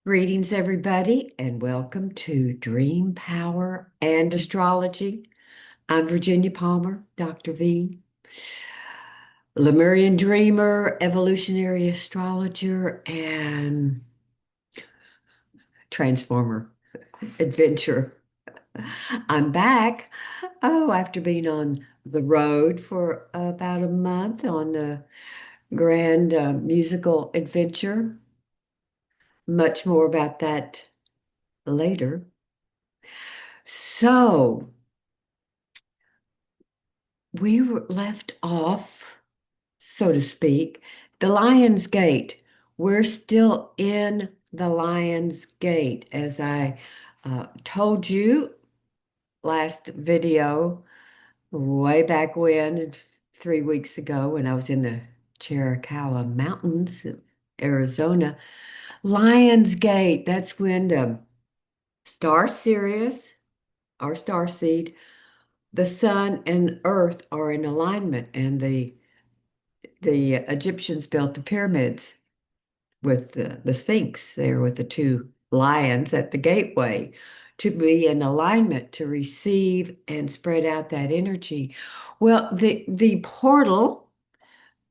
Greetings, everybody, and welcome to Dream Power and Astrology. I'm Virginia Palmer, Dr. V, Lemurian dreamer, evolutionary astrologer, and transformer adventurer. I'm back, after being on the road for about a month on the grand musical adventure. Much more about that later. So, we were left off, so to speak, the Lion's Gate. We're still in the Lion's Gate, as I told you last video, way back when, 3 weeks ago, when I was in the 𝐤𝐪𝐤𝐤 Mountains, Arizona. Lion's Gate, that's when the star Sirius, our star seed, the sun and earth are in alignment, and the Egyptians built the pyramids with the Sphinx there with the two lions at the gateway to be in alignment to receive and spread out that energy. Well, the portal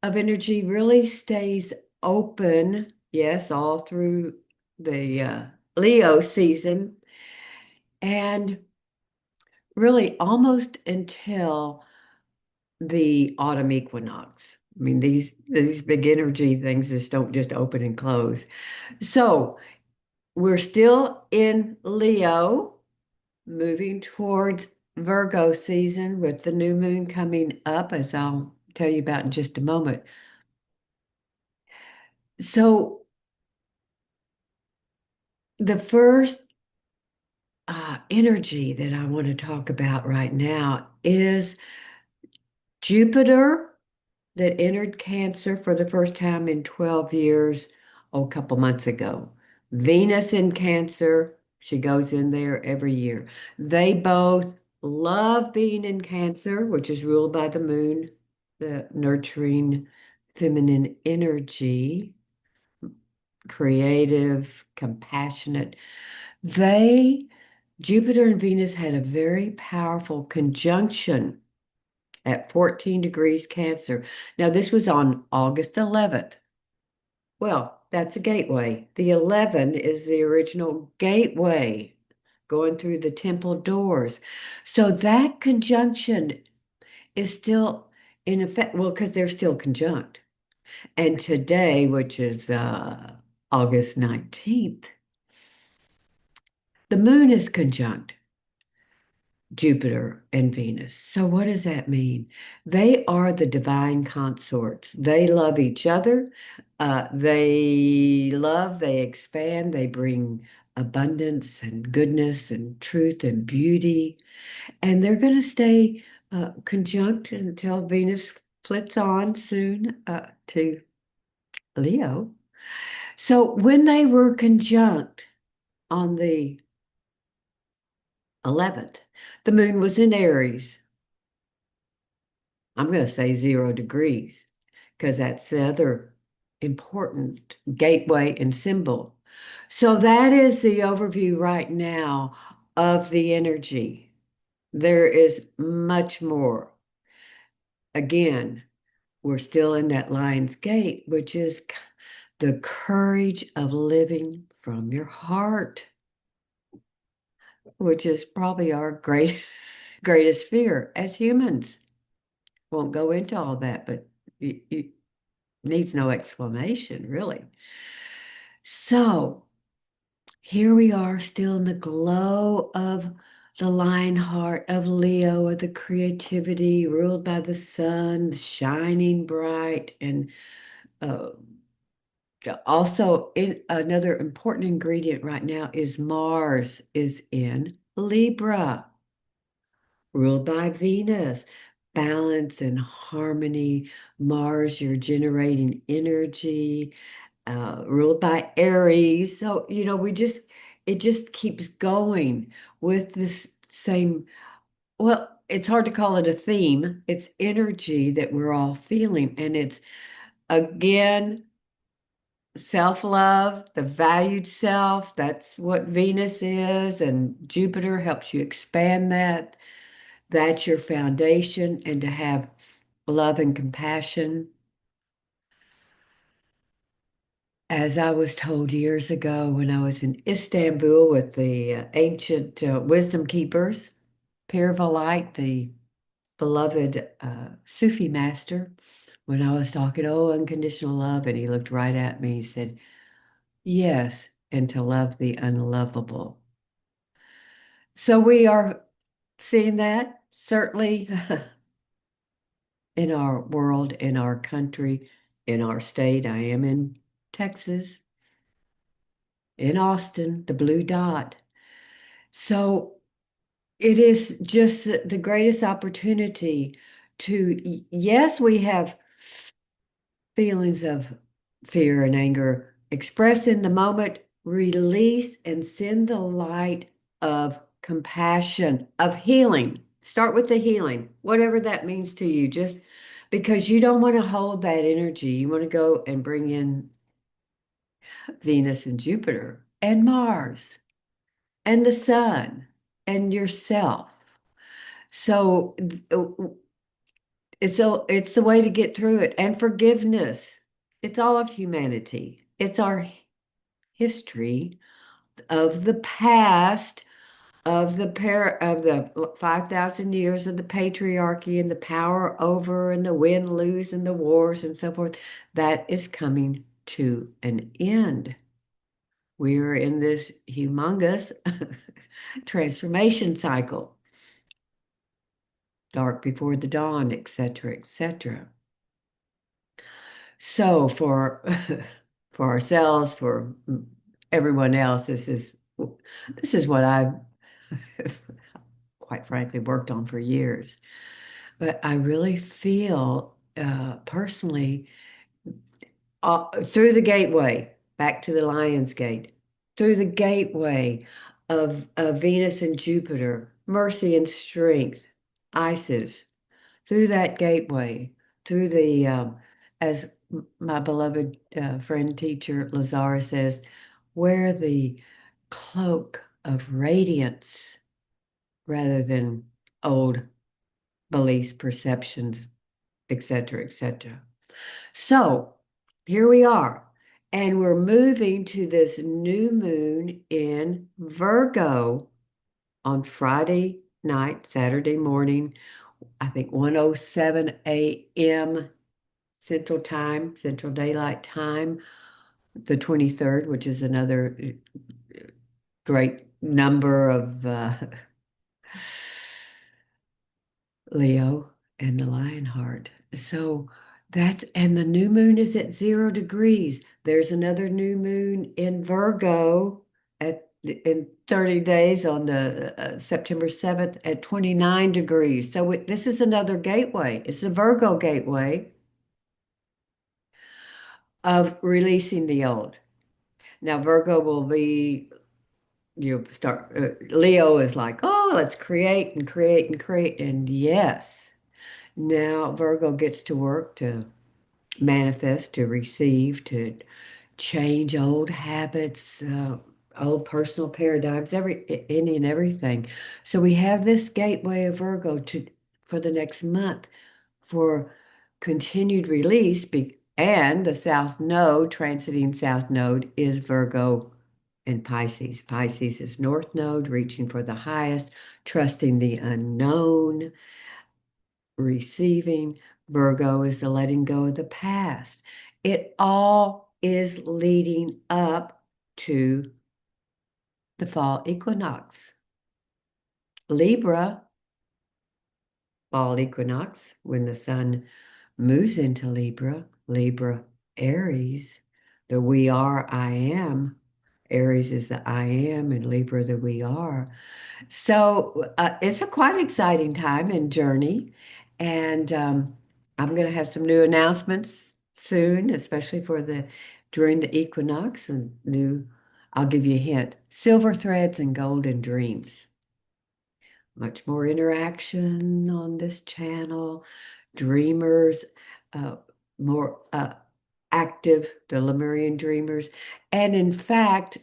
of energy really stays open, yes, all through the Leo season, and really almost until the autumn equinox. I mean, these big energy things just don't just open and close. So we're still in Leo, moving towards Virgo season with the new moon coming up, as I'll tell you about in just a moment. So the first energy that I want to talk about right now is Jupiter that entered Cancer for the first time in 12 years, a couple months ago. Venus in Cancer, she goes in there every year. They both love being in Cancer, which is ruled by the moon, the nurturing feminine energy, creative, compassionate. They, Jupiter and Venus had a very powerful conjunction at 14 degrees Cancer. Now, this was on August 11th. Well, that's a gateway. The 11 is the original gateway going through the temple doors. So that conjunction is still in effect, well, because they're still conjunct. And today, which is August 19th, the moon is conjunct Jupiter and Venus. So, what does that mean? They are the divine consorts. They love each other. They love, they expand, they bring abundance and goodness and truth and beauty. And they're going to stay conjunct until Venus flits on soon to Leo. So, when they were conjunct on the 11th, the moon was in Aries. I'm going to say 0 degrees because that's the other important gateway and symbol. So that is the overview right now of the energy. There is much more. Again, we're still in that Lion's Gate, which is the courage of living from your heart, which is probably our greatest fear as humans. Won't go into all that, but needs no explanation, really. So here we are still in the glow of the lion heart of Leo, of the creativity ruled by the sun, shining bright. And uh, also, another important ingredient right now is Mars is in Libra, ruled by Venus. Balance and harmony. Mars, you're generating energy, ruled by Aries. So, it just keeps going with this same, well, it's hard to call it a theme. It's energy that we're all feeling. And it's, again, self-love, the valued self. That's what Venus is, and Jupiter helps you expand that. That's your foundation, and to have love and compassion. As I was told years ago when I was in Istanbul with the ancient wisdom keepers, Pir, the beloved Sufi master, when I was talking, oh, unconditional love, and he looked right at me. He said, yes, and to love the unlovable. So we are seeing that certainly in our world, in our country, in our state. I am in Texas, in Austin, the blue dot. So it is just the greatest opportunity to, yes, we have feelings of fear and anger, express in the moment, release and send the light of compassion, of healing. Start with the healing, whatever that means to you, just because you don't want to hold that energy. You want to go and bring in Venus and Jupiter and Mars and the sun and yourself. So it's the way to get through it. And forgiveness. It's all of humanity. It's our history of the past, of the 5,000 years of the patriarchy and the power over and the win lose and the wars and so forth. That is coming to an end. We're in this humongous transformation cycle, dark before the dawn, etc., etc. So for ourselves, for everyone else, this is what I've quite frankly worked on for years. But I really feel personally through the gateway, back to the Lion's Gate, through the gateway of Venus and Jupiter, mercy and strength, Isis, through that gateway, through the, as my beloved friend teacher Lazara says, wear the cloak of radiance rather than old beliefs, perceptions, etc., etc. So here we are, and we're moving to this new moon in Virgo on Friday night, Saturday morning, I think 1:07 a.m. Central Time, Central Daylight Time, the 23rd, which is another great number of Leo and the lion heart. So and the new moon is at 0 degrees. There's another new moon in Virgo in 30 days on the September 7th at 29 degrees. So this is another gateway. It's the Virgo gateway of releasing the old. Now, Virgo will be, you start, Leo is like, oh, let's create and create and create. And yes, now Virgo gets to work to manifest, to receive, to change old habits, old personal paradigms, any and everything. So we have this gateway of Virgo for the next month for continued release. And the South Node, transiting South Node, is Virgo and Pisces. Pisces is North Node, reaching for the highest, trusting the unknown, receiving. Virgo is the letting go of the past. It all is leading up to the fall equinox. Libra, fall equinox, when the sun moves into Libra, Libra, Aries, the we are, I am. Aries is the I am, and Libra, the we are. So it's a quite exciting time and journey. And I'm going to have some new announcements soon, especially during the equinox and I'll give you a hint, silver threads and golden dreams. Much more interaction on this channel, dreamers, uh, more. active, the Lemurian dreamers. And in fact,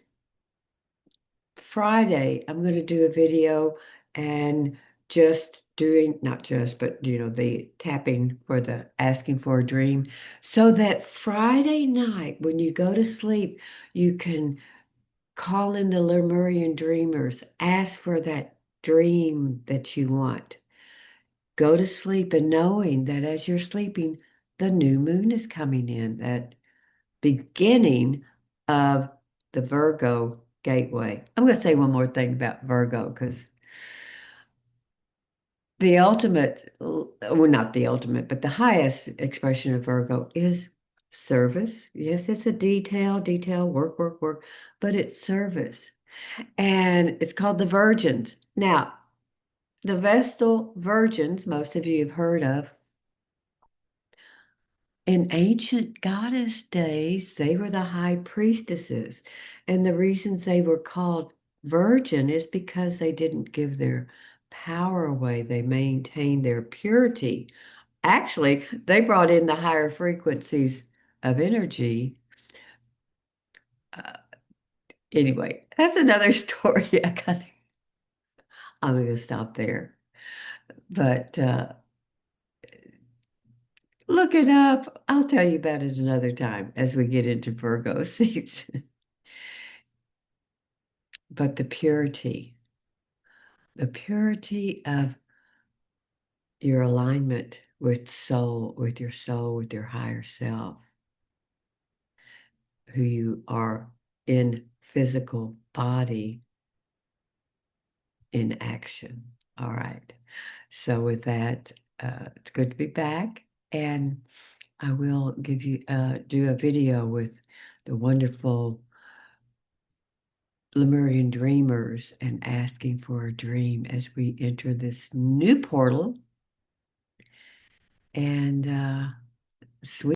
Friday, I'm going to do a video and just doing, not just, but the tapping for the asking for a dream, so that Friday night, when you go to sleep, you can call in the Lemurian dreamers, ask for that dream that you want. Go to sleep and knowing that as you're sleeping, the new moon is coming in, that beginning of the Virgo Gateway. I'm going to say one more thing about Virgo because the ultimate, well, not the ultimate, but the highest expression of Virgo is service. Yes, it's a detail, work, work, work, but it's service. And it's called the Virgins. Now, the Vestal Virgins, most of you have heard of, in ancient goddess days, they were the high priestesses. And the reasons they were called virgin is because they didn't give their power away. They maintained their purity. Actually, they brought in the higher frequencies of energy. Uh, anyway, that's another story. I'm going to stop there. But look it up. I'll tell you about it another time as we get into Virgo season. But the purity of your alignment with your soul, with your higher self, who you are in physical body in action. All right. So with that, it's good to be back, and I will give you do a video with the wonderful Lemurian dreamers and asking for a dream as we enter this new portal. And sweet.